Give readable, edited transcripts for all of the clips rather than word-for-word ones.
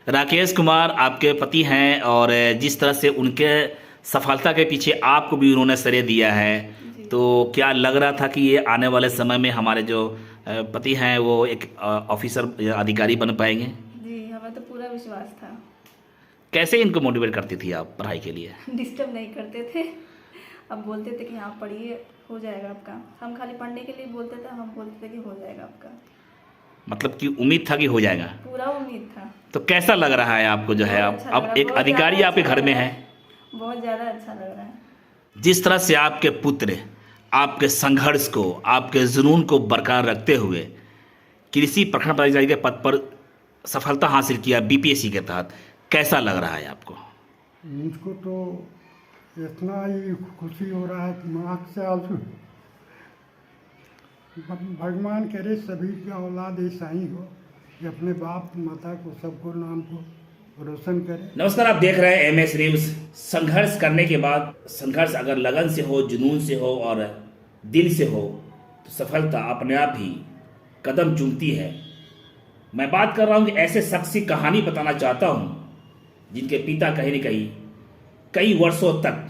राकेश कुमार आपके पति हैं और जिस तरह से उनके सफलता के पीछे आपको भी उन्होंने श्रेय दिया है, जी। तो क्या लग रहा था कि ये आने वाले समय में हमारे जो पति हैं वो एक ऑफिसर या अधिकारी बन पाएंगे? जी, हमें तो पूरा विश्वास था। कैसे इनको मोटिवेट करती थी आप पढ़ाई के लिए? डिस्टर्ब नहीं करते थे। अब बोलते थे कि हाँ पढ़िए, हो जाएगा आपका। हम खाली पढ़ने के लिए बोलते थे, हम बोलते थे कि हो जाएगा आपका। मतलब कि उम्मीद था कि हो जाएगा। पूरा उम्मीद था। तो कैसा लग रहा है आपको, जो है बहुत आप अच्छा लग रहा अब है, एक बहुत अधिकारी ज़्यादा आपके अच्छा घर लग में रहा है? है। बहुत ज़्यादा अच्छा लग रहा है। जिस तरह से आपके पुत्र आपके संघर्ष को, आपके जुनून को बरकरार रखते हुए कृषि प्रखंड पदाधिकारी के पद पर सफलता हासिल किया बीपीएससी के तहत, कैसा लग रहा है आपको? मुझको तो इतना ही खुशी हो रहा है कि आँख से आंसू। भगवान करे सभी की औलाद ऐसा ही हो कि अपने बाप माता को, सबको, नाम को रोशन करे। नमस्कार, आप देख रहे हैं एमएस न्यूज। संघर्ष करने के बाद, संघर्ष अगर लगन से हो, जुनून से हो और दिल से हो, तो सफलता अपने आप ही कदम चूमती है। मैं बात कर रहा हूं कि ऐसे शख्स की कहानी बताना चाहता हूं जिनके पिता कहीं न कहीं कई वर्षों तक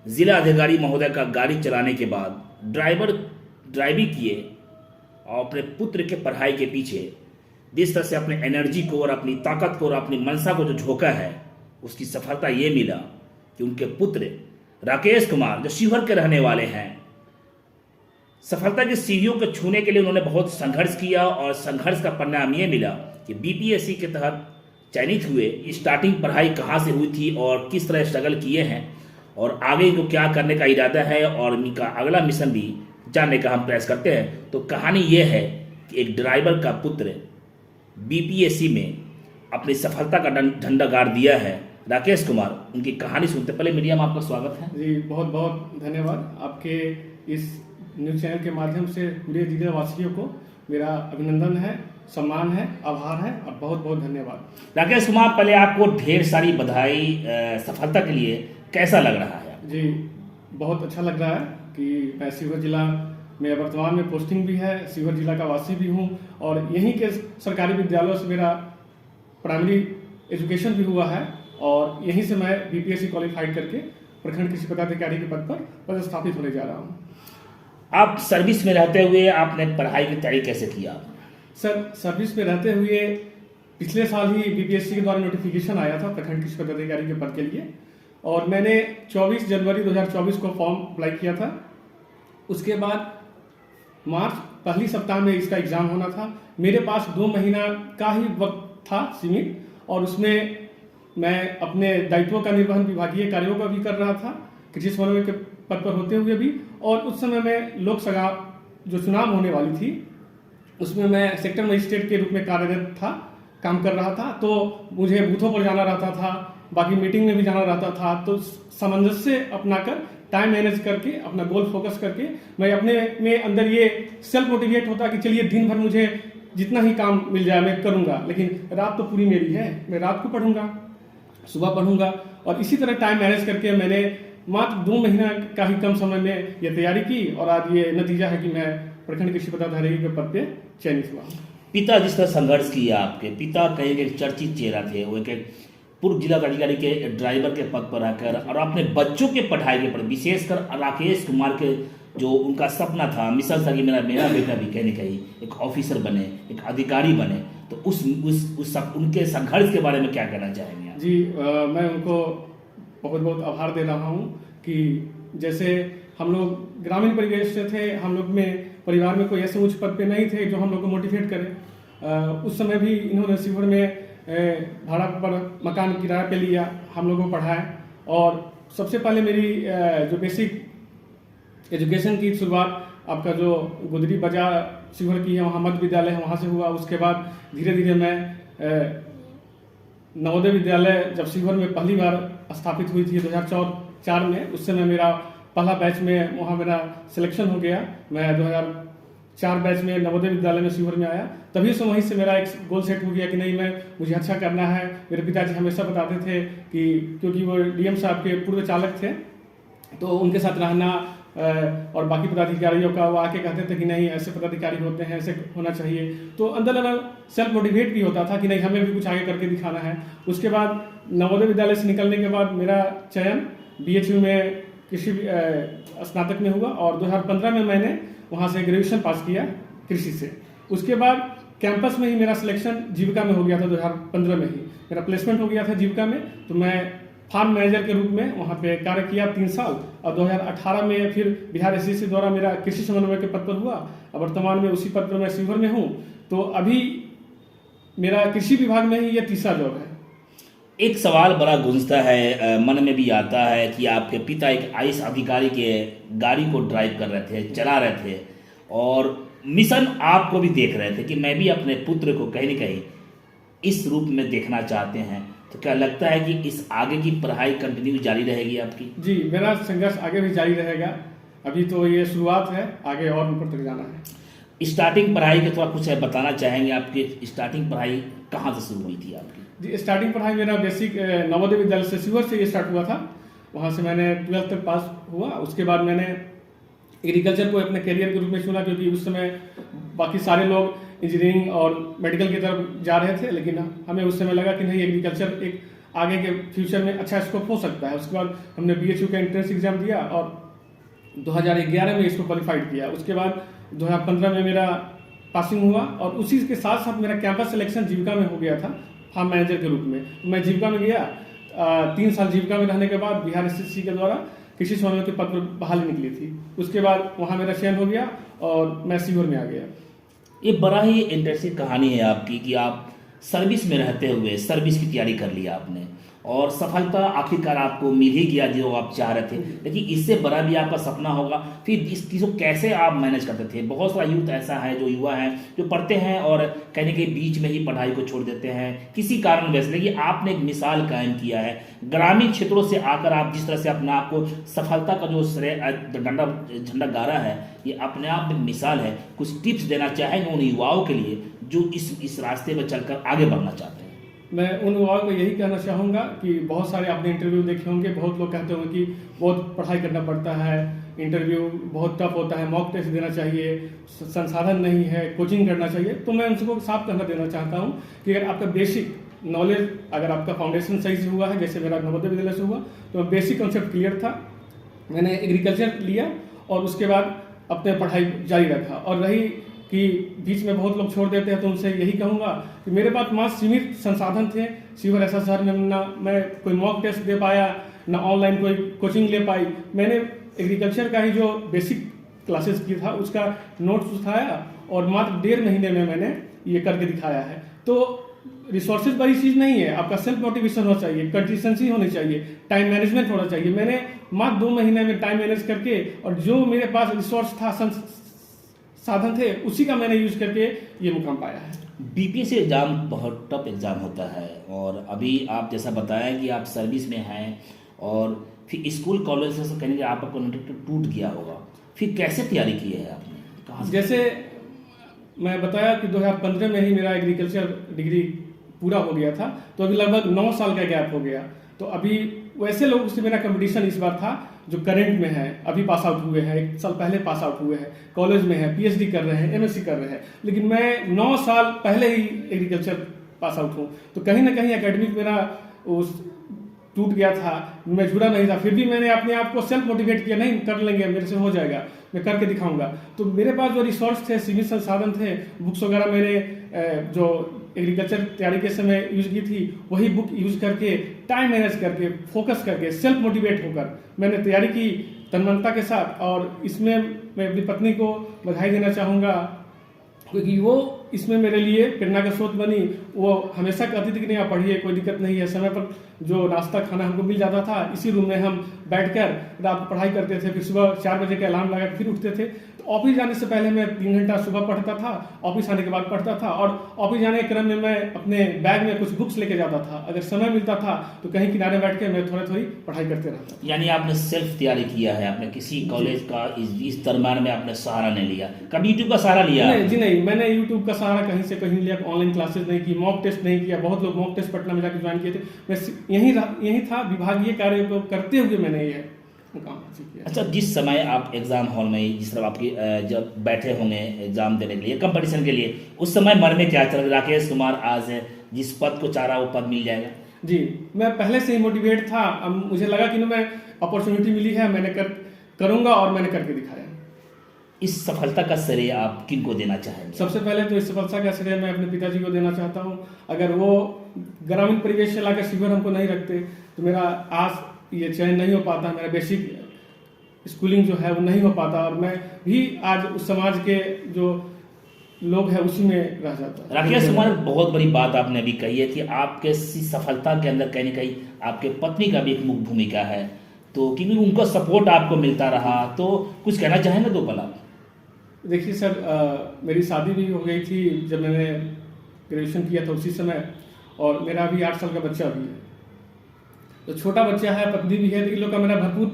जिला अधिकारी महोदय का गाड़ी चलाने के बाद ड्राइविंग किए और अपने पुत्र के पढ़ाई के पीछे जिस तरह से अपने एनर्जी को और अपनी ताकत को और अपनी मनसा को जो झोंका है, उसकी सफलता ये मिला कि उनके पुत्र राकेश कुमार, जो शिवहर के रहने वाले हैं, सफलता की सीढ़ियों को छूने के लिए उन्होंने बहुत संघर्ष किया और संघर्ष का परिणाम ये मिला कि बीपीएससी के तहत चयनित हुए। स्टार्टिंग पढ़ाई कहाँ से हुई थी और किस तरह स्ट्रगल किए हैं और आगे इनको क्या करने का इरादा है और इनका अगला मिशन भी जानने का हम प्रयास करते हैं। तो कहानी ये है कि एक ड्राइवर का पुत्र बीपीएससी में अपनी सफलता का झंडा गाड़ दिया है। राकेश कुमार, उनकी कहानी सुनते पहले मीडिया में आपका स्वागत है। जी, बहुत बहुत धन्यवाद। आपके इस न्यूज़ चैनल के माध्यम से पूरे जिला वासियों को मेरा अभिनंदन है, सम्मान है, आभार है और बहुत बहुत धन्यवाद। राकेश कुमार, पहले आपको ढेर सारी बधाई सफलता के लिए। कैसा लग रहा है? जी, बहुत अच्छा लग रहा है कि मैं शिवहर जिला में वर्तमान में पोस्टिंग भी है, शिवहर जिला का वासी भी हूँ और यहीं के सरकारी विद्यालयों से मेरा प्राइमरी एजुकेशन भी हुआ है और यहीं से मैं बीपीएससी क्वालिफाइड करके प्रखंड कृषि पदाधिकारी के पद पर पदस्थापित होने जा रहा हूँ। आप सर्विस में रहते हुए आपने पढ़ाई की तैयारी कैसे किया? सर, सर्विस में रहते हुए पिछले साल ही बीपीएससी के द्वारा नोटिफिकेशन आया था प्रखंड कृषि पदाधिकारी के पद के लिए और मैंने 24 जनवरी 2024 को फॉर्म अप्लाई किया था। उसके बाद मार्च पहली सप्ताह में इसका एग्जाम होना था। मेरे पास 2 महीना का ही वक्त था सीमित और उसमें मैं अपने दायित्वों का निर्वहन, विभागीय कार्यों का भी कर रहा था, कृषि समन्वय के पद पर होते हुए भी। और उस समय में लोकसभा जो चुनाव होने वाली थी उसमें मैं सेक्टर मजिस्ट्रेट के रूप में कार्यरत था, काम कर रहा था। तो मुझे बूथों पर जाना रहता था, बाकी मीटिंग में भी जाना रहता था। तो सामंजस्य अपनाकर, टाइम मैनेज करके, अपना गोल फोकस करके मैं अपने में अंदर ये सेल्फ मोटिवेट होता कि चलिए दिन भर मुझे जितना ही काम मिल जाए मैं करूंगा, लेकिन रात तो पूरी मेरी है, मैं रात को पढ़ूंगा, सुबह पढ़ूंगा। और इसी तरह टाइम मैनेज करके मैंने मात्र 2 महीना का ही कम समय में ये तैयारी की और आज ये नतीजा है कि मैं प्रखंड कृषि पदाधिकारी के पद पे चयनित हुआ। पिता जिस तरह संघर्ष किया, आपके पिता कहीं एक चर्चित चेहरा थे, वो एक पूर्व जिला अधिकारी के ड्राइवर के पद पर आकर और अपने बच्चों के पढ़ाई के पर, विशेषकर राकेश कुमार के जो उनका सपना था, मिशन था कि मेरा बेटा भी कहीं न कहीं एक ऑफिसर बने, एक अधिकारी बने, तो उनके संघर्ष के बारे में क्या कहना चाहेंगे आप? जी, मैं उनको बहुत बहुत आभार दे रहा हूँ कि जैसे हम लोग ग्रामीण परिवेश से थे, हम लोग में परिवार में कोई ऐसे उच्च पद पे नहीं थे जो हम लोग को मोटिवेट करे। उस समय भी इन्होंने शिवहर में भाड़ा पर मकान किराए पे लिया, हम लोगों को पढ़ाया और सबसे पहले मेरी जो बेसिक एजुकेशन की शुरुआत आपका जो गुदरी बाजार शिवहर की है, वहाँ मध्य विद्यालय है, वहाँ से हुआ। उसके बाद धीरे धीरे मैं नवोदय विद्यालय जब शिवहर में पहली बार स्थापित हुई थी 2004 में, उस समय मेरा पहला बैच में वहाँ मेरा सिलेक्शन हो गया। मैं 2004 बैच में नवोदय विद्यालय में शिवहर में आया। तभी से वहीं से मेरा एक गोल सेट हो गया कि नहीं, मुझे अच्छा करना है। मेरे पिताजी हमेशा बताते थे कि क्योंकि वो डीएम साहब के पूर्व चालक थे, तो उनके साथ रहना, और बाकी पदाधिकारियों का, वो आके कहते थे कि नहीं ऐसे पदाधिकारी होते हैं, ऐसे होना चाहिए। तो अंदर अंदर सेल्फ मोटिवेट भी होता था कि नहीं हमें भी कुछ आगे करके दिखाना है। उसके बाद नवोदय विद्यालय से निकलने के बाद मेरा चयन BHU में कृषि स्नातक में हुआ और 2015 में मैंने वहाँ से ग्रेजुएशन पास किया कृषि से। उसके बाद कैंपस में ही मेरा सिलेक्शन जीविका में हो गया था। 2015 में ही मेरा प्लेसमेंट हो गया था जीविका में। तो मैं फार्म मैनेजर के रूप में वहाँ पे कार्य किया 3 साल और 2018 में फिर बिहार SCC द्वारा मेरा कृषि समन्वय के पद पर हुआ और वर्तमान में उसी पद पर मैं शिवहर में हूँ। तो अभी मेरा कृषि विभाग में ही ये तीसरा जॉब है। एक सवाल बड़ा गूंजता है, मन में भी आता है कि आपके पिता एक IAS अधिकारी के गाड़ी को ड्राइव कर रहे थे, चला रहे थे और मिशन आपको भी देख रहे थे कि मैं भी अपने पुत्र को कहीं न कहीं इस रूप में देखना चाहते हैं। तो क्या लगता है कि इस आगे की पढ़ाई कंटिन्यू जारी रहेगी आपकी? जी, मेरा संघर्ष आगे भी जारी रहेगा। अभी तो ये शुरुआत है, आगे और ऊपर तक जाना है। स्टार्टिंग पढ़ाई के थोड़ा कुछ बताना चाहेंगे? आपकी स्टार्टिंग पढ़ाई कहाँ से शुरू हुई थी आपकी? जी, स्टार्टिंग पढ़ाई मेरा बेसिक नवोदय विद्यालय से शिवहर से ये स्टार्ट हुआ था। वहाँ से मैंने 12th तक पास हुआ। उसके बाद मैंने एग्रीकल्चर को अपने करियर के रूप में चुना, क्योंकि उस समय बाकी सारे लोग इंजीनियरिंग और मेडिकल की तरफ जा रहे थे, लेकिन हमें उस समय लगा कि नहीं, एग्रीकल्चर एक आगे के फ्यूचर में अच्छा स्कोप हो सकता है। उसके बाद हमने BHU का एंट्रेंस एग्जाम दिया और 2011 में इसको क्वालिफाइड किया। उसके बाद 2015 में मेरा पासिंग हुआ और उसी के साथ साथ मेरा कैंपस सिलेक्शन जीविका में हो गया था फार्म मैनेजर के रूप में। मैं जीविका में गया, 3 साल जीविका में रहने के बाद बिहार SCC के द्वारा कृषि समन्वय के पद पर बहाली निकली थी। उसके बाद वहाँ मेरा चयन हो गया और मैं शिवहर में आ गया। ये बड़ा ही इंटरेस्टिंग कहानी है आपकी कि आप सर्विस में रहते हुए सर्विस की तैयारी कर लिया आपने और सफलता आखिरकार आपको मिल ही गया जो आप चाह रहे थे। लेकिन इससे बड़ा भी आपका सपना होगा। फिर इस चीज़ को कैसे आप मैनेज करते थे? बहुत सारा यूथ ऐसा है, जो युवा हैं, जो पढ़ते हैं और कहीं न कहीं बीच में ही पढ़ाई को छोड़ देते हैं किसी कारणवश। लेकिन आपने एक मिसाल कायम किया है। ग्रामीण क्षेत्रों से आकर आप जिस तरह से अपने आप को सफलता का जो झंडा गाड़ा है, ये अपने आप में मिसाल है। कुछ टिप्स देना चाहेंगे उन युवाओं के लिए जो इस रास्ते में चलकर आगे बढ़ना चाहते हैं? मैं उन युवाओं को यही कहना चाहूँगा कि बहुत सारे आपने इंटरव्यू देखे होंगे, बहुत लोग कहते होंगे कि बहुत पढ़ाई करना पड़ता है, इंटरव्यू बहुत टफ होता है, मॉक टेस्ट देना चाहिए, संसाधन नहीं है, कोचिंग करना चाहिए। तो मैं उनको साफ कहना देना चाहता हूँ कि अगर आपका बेसिक नॉलेज, अगर आपका फाउंडेशन सही से हुआ है, जैसे मेरा नवोदय विद्यालय से हुआ, तो बेसिक कॉन्सेप्ट क्लियर था, मैंने एग्रीकल्चर लिया और उसके बाद अपने पढ़ाई जारी रखा। और रही कि बीच में बहुत लोग छोड़ देते हैं, तो उनसे यही कहूँगा कि मेरे पास मात्र सीमित संसाधन थे। शिवहर ऐसा शहर में ना मैं कोई मॉक टेस्ट दे पाया, ना ऑनलाइन कोई कोचिंग ले पाई। मैंने एग्रीकल्चर का ही जो बेसिक क्लासेस की था उसका नोट्स उठाया और मात्र 1.5 महीने में मैंने ये करके दिखाया है। तो रिसोर्सेज बड़ी चीज़ नहीं है, आपका सेल्फ मोटिवेशन होना चाहिए, कंसिस्टेंसी होनी चाहिए, टाइम मैनेजमेंट होना चाहिए। मैंने मात्र 2 महीने में टाइम मैनेज करके और जो मेरे पास रिसोर्स था, साधन थे, उसी का मैंने यूज करके ये मुकाम पाया है। BPSC एग्ज़ाम बहुत टफ एग्ज़ाम होता है और अभी आप जैसा बताएं कि आप सर्विस में हैं और फिर स्कूल कॉलेज से कहीं कि आपका कॉन्ट्रैक्ट टूट गया होगा, फिर कैसे तैयारी की है आपने? कहाँ से? जैसे मैं बताया कि 2015 में ही मेरा एग्रीकल्चर डिग्री पूरा हो गया था, तो अभी लगभग 9 साल का गैप हो गया। तो अभी वैसे लोगों से मेरा कंपटीशन इस बार था जो करंट में है, अभी पास आउट हुए हैं, 1 साल पहले पास आउट हुए हैं, कॉलेज में है, PhD कर रहे हैं, MSc कर रहे हैं। लेकिन मैं 9 साल पहले ही एग्रीकल्चर पास आउट हूँ, तो कहीं ना कहीं एकेडमिक मेरा उस टूट गया था, मैं जुड़ा नहीं था। फिर भी मैंने अपने आप को सेल्फ मोटिवेट किया, नहीं कर लेंगे, मेरे से हो जाएगा, मैं करके दिखाऊंगा। तो मेरे पास जो रिसोर्स थे, सीमित संसाधन थे, बुक्स वगैरह मैंने जो एग्रीकल्चर तैयारी के समय यूज की थी, वही बुक यूज करके, टाइम मैनेज करके, फोकस करके, सेल्फ मोटिवेट होकर मैंने तैयारी की तन्मयता के साथ। और इसमें मैं अपनी पत्नी को बधाई देना चाहूँगा, क्योंकि वो इसमें मेरे लिए प्रेरणा का स्रोत बनी। वो हमेशा कहती थी कि नहीं आप पढ़िए, कोई दिक्कत नहीं है। समय पर जो नाश्ता खाना हमको मिल जाता था, इसी रूम में हम बैठकर रात को पढ़ाई करते थे। फिर सुबह 4 बजे का अलार्म लगा फिर उठते थे। तो ऑफिस जाने से पहले मैं 3 घंटा सुबह पढ़ता था, ऑफिस आने के बाद पढ़ता था, और ऑफिस जाने के क्रम में मैं अपने बैग में कुछ बुक्स लेके जाता था। अगर समय मिलता था तो कहीं किनारे बैठ के मैं थोड़ी पढ़ाई करते रहता था। यानी आपने सेल्फ तैयारी किया है, आपने किसी कॉलेज का इस दरम्यान में आपने सहारा नहीं लिया, कभी यूट्यूब का सहारा लिया? नहीं जी नहीं, मैंने यूट्यूब का सहारा कहीं से कहीं लिया, ऑनलाइन क्लासेस नहीं की, मॉक टेस्ट नहीं किया। बहुत लोग मॉक टेस्ट पटना में जाकर ज्वाइन किए थे, मैं यही था, विभागीय कार्य को करते हुए मैंने ये मुकाम हासिल किया। अच्छा, जिस समय आप एग्ज़ाम हॉल में जिस तरह आपकी जब बैठे होंगे एग्ज़ाम देने के लिए, कंपटीशन के लिए, उस समय मन में क्या चल रहा? राकेश कुमार आज जिस पद को चाह रहा वो पद मिल जाएगा? जी, मैं पहले से ही मोटिवेट था। अब मुझे लगा कि मैं अपॉर्चुनिटी मिली है, मैंने करूँगा और मैंने करके दिखाया। इस सफलता का श्रेय आप किन को देना चाहेंगे? सबसे पहले तो इस सफलता का श्रेय मैं अपने पिताजी को देना चाहता हूँ। अगर वो ग्रामीण परिवेश से लाकर शिविर हमको नहीं रखते तो मेरा आज ये चयन नहीं हो पाता, मेरा बेसिक स्कूलिंग जो है वो नहीं हो पाता और मैं भी आज उस समाज के जो लोग हैं उसी में रह जाता। राकेश कुमार, बहुत बड़ी बात आपने अभी कही है कि आपके इस सफलता के अंदर कहीं ना कहीं आपके पत्नी का भी एक मुख्य भूमिका है, तो क्योंकि उनका सपोर्ट आपको मिलता रहा, तो कुछ कहना चाहेंगे दो पल आप? देखिए सर, मेरी शादी भी हो गई थी जब मैंने ग्रेजुएशन किया था उसी समय, और मेरा अभी 8 साल का बच्चा भी है। तो छोटा बच्चा है, पत्नी भी है, तो इन लोग का मेरा भरपूर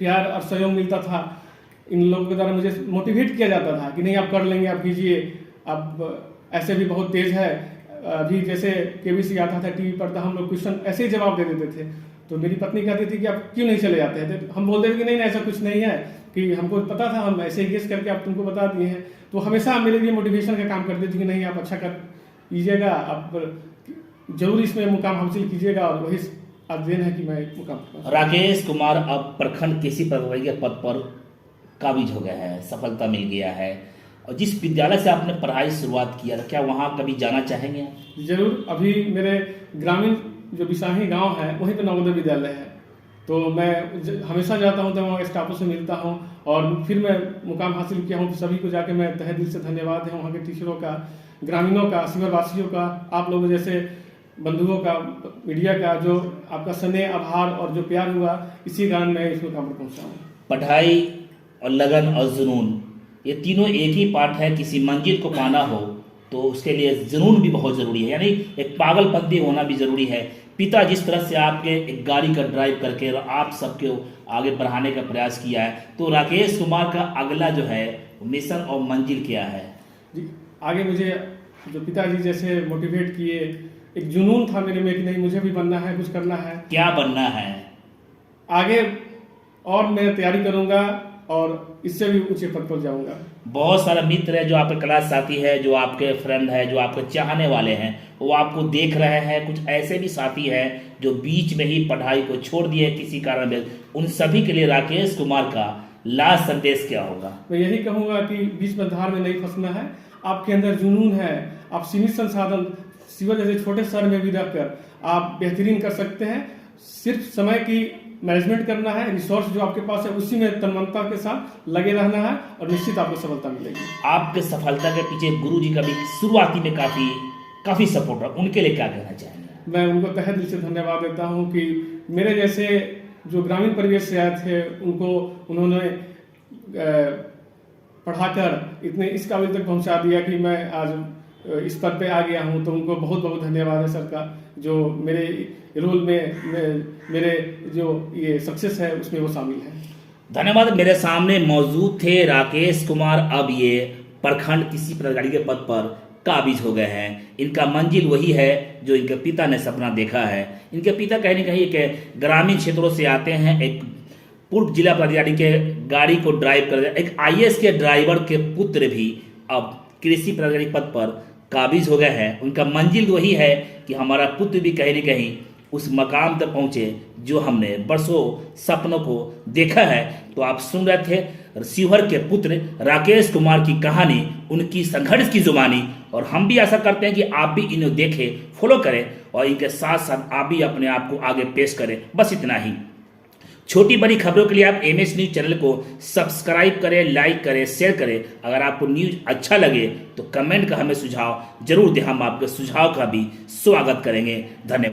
प्यार और सहयोग मिलता था। इन लोगों के द्वारा मुझे मोटिवेट किया जाता था कि नहीं आप कर लेंगे, आप कीजिए, आप ऐसे भी बहुत तेज है। अभी जैसे केबीसी आता था टीवी पर, तो हम लोग क्वेश्चन ऐसे ही जवाब दे देते थे, तो मेरी पत्नी कहती थी कि आप क्यों नहीं चले जाते हैं? तो हम बोलते थे कि नहीं ऐसा कुछ नहीं है, कि हमको पता था, हम ऐसे ही गेस करके आप तुमको बता दिए हैं। तो हमेशा मेरे लिए मोटिवेशन का काम करती थी कि नहीं आप अच्छा कर लीजिएगा, आप जरूर इसमें मुकाम हासिल कीजिएगा, और वही आज दिन है कि मैं मुकाम। राकेश कुमार अब प्रखंड कृषि पदाधिकारी के पद पर काबिज हो गया है, सफलता मिल गया है, और जिस विद्यालय से आपने पढ़ाई शुरुआत किया था, क्या वहाँ कभी जाना चाहेंगे आप? जरूर। अभी मेरे ग्रामीण जो बिसाही गांव है वहीं पे नवोदय विद्यालय है, तो मैं हमेशा जाता हूं, तो वहाँ स्टाफों से मिलता हूं, और फिर मैं मुकाम हासिल किया हूं। सभी को जाके मैं तहे दिल से धन्यवाद है वहाँ के टीचरों का, ग्रामीणों का, शिविरवासियों का, आप लोगों जैसे बंधुओं का, मीडिया का, जो आपका स्नेह, आभार और जो प्यार हुआ, इसी कारण मैं इस मुकाम पर पहुँचा हूँ। पढ़ाई और लगन और जुनून, ये तीनों एक ही पार्ट है। किसी मंजिल को पाना हो तो उसके लिए जुनून भी बहुत ज़रूरी है, यानी एक पागलपंती होना भी ज़रूरी है। पिता जिस तरह से आपके एक गाड़ी का ड्राइव करके और आप सबके आगे बढ़ाने का प्रयास किया है, तो राकेश कुमार का अगला जो है मिशन और मंजिल क्या है? जी, आगे मुझे जो पिताजी जैसे मोटिवेट किए, एक जुनून था मेरे में कि नहीं मुझे भी बनना है, कुछ करना है। क्या बनना है? आगे और मैं तैयारी करूंगा और इससे भी ऊंचे पद पर जाऊंगा। बहुत सारा मित्र है, जो आपके क्लास साथी है, जो आपके फ्रेंड है, जो आपके चाहने वाले हैं, वो आपको देख रहे हैं। कुछ ऐसे भी साथी हैं जो बीच में ही पढ़ाई को छोड़ दिए किसी कारण। उन सभी के लिए राकेश कुमार का लास्ट संदेश क्या होगा? मैं यही कहूंगा कि बीच में धार में नहीं फंसना है। आपके अंदर जुनून है, आप सीमित संसाधन सिविल जैसे छोटे शहर में भी रहकर आप बेहतरीन कर सकते हैं। सिर्फ समय की मैनेजमेंट करना है, रिसोर्स जो आपके पास है उसी में तन्मयता के साथ लगे रहना है, और निश्चित आपको सफलता मिलेगी। आपके सफलता के पीछे गुरु जी का भी शुरुआती में काफी सपोर्ट है, उनके लिए क्या कहना चाहेंगे? मैं उनको तहे दिल से धन्यवाद देता हूं कि मेरे जैसे जो ग्रामीण परिवेश से आए थे उन्होंने पढ़ाकर इतने इस काबिल तक पहुंचा दिया कि मैं आज इस पद पे आ गया हूं। तो उनको बहुत बहुत धन्यवाद है सर का, जो मेरे रोल में मेरे जो ये सक्सेस है उसमें वो शामिल है। धन्यवाद। मेरे सामने मौजूद थे राकेश कुमार, अब ये प्रखंड कृषि पदाधिकारी के पद पर काबिज हो गए हैं। इनका मंजिल वही है जो इनके पिता ने सपना देखा है। इनके पिता कहीं न कहीं एक ग्रामीण क्षेत्रों से आते हैं, एक पूर्व जिला पदाधिकारी के गाड़ी को ड्राइव कर, एक IAS के ड्राइवर के पुत्र भी अब कृषि पदाधिकारी पद पर काबिज हो गए हैं। उनका मंजिल वही है कि हमारा पुत्र भी कहीं न कहीं उस मकाम तक पहुँचे जो हमने वर्षों सपनों को देखा है। तो आप सुन रहे थे शिवहर के पुत्र राकेश कुमार की कहानी, उनकी संघर्ष की जुबानी, और हम भी आशा करते हैं कि आप भी इन्हें देखें, फॉलो करें, और इनके साथ साथ आप भी अपने आप को आगे पेश करें। बस इतना ही। छोटी बड़ी खबरों के लिए आप MS न्यूज़ चैनल को सब्सक्राइब करें, लाइक करें, शेयर करें। अगर आपको न्यूज़ अच्छा लगे तो कमेंट का हमें सुझाव जरूर दें, हम आपके सुझाव का भी स्वागत करेंगे। धन्यवाद।